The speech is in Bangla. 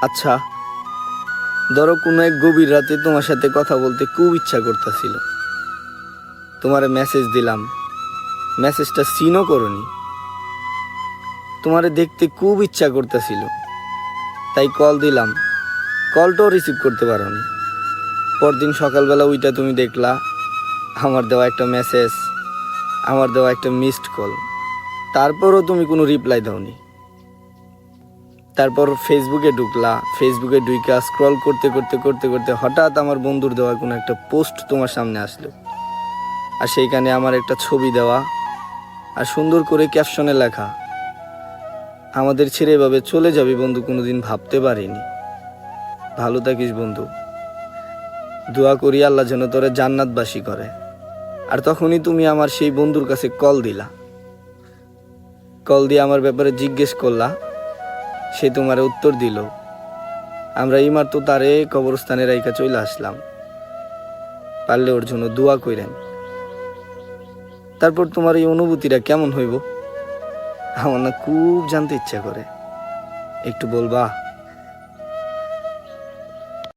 আচ্ছা, ধরো কোনো এক গভীর রাতে তোমার সাথে কথা বলতে খুব ইচ্ছা করতেছিল, তোমারে মেসেজ দিলাম, মেসেজটা সিনও করনি, তোমারে দেখতে খুব ইচ্ছা করতেছিল, তাই কল দিলাম, কলটাও রিসিভ করতে পারোনি। পরদিন সকালবেলা ওইটা তুমি দেখলা, আমার দেওয়া একটা মেসেজ, আমার দেওয়া একটা মিসড কল, তারপরও তুমি কোনো রিপ্লাই দাওনি। তারপর ফেসবুকে ঢুকলা, ফেসবুকে ঢুইকা স্ক্রল করতে করতে করতে করতে হঠাৎ আমার বন্ধুর দেওয়া কোনো একটা পোস্ট তোমার সামনে আসলো, আর সেইখানে আমার একটা ছবি দেওয়া, আর সুন্দর করে ক্যাপশনে লেখা, আমাদের ছেড়ে এভাবে চলে যাবি বন্ধু কোনোদিন ভাবতে পারিনি। ভালো থাকিস বন্ধু, দোয়া করি আল্লাহ যেন তোরে জান্নাতবাসী করে। আর তখনই তুমি আমার সেই বন্ধুর কাছে কল দিলা, কল দিয়ে আমার ব্যাপারে জিজ্ঞেস করলা, সে তোমার উত্তর দিল। আমরা ইমার তো তারে কবরস্থানে রাইখা চলে আসলাম, পারলে ওর জন্য দোয়া কইরেন। তারপর তোমার এই অনুভূতিটা কেমন হইব আমার না খুব জানতে ইচ্ছা করে, একটু বলবা?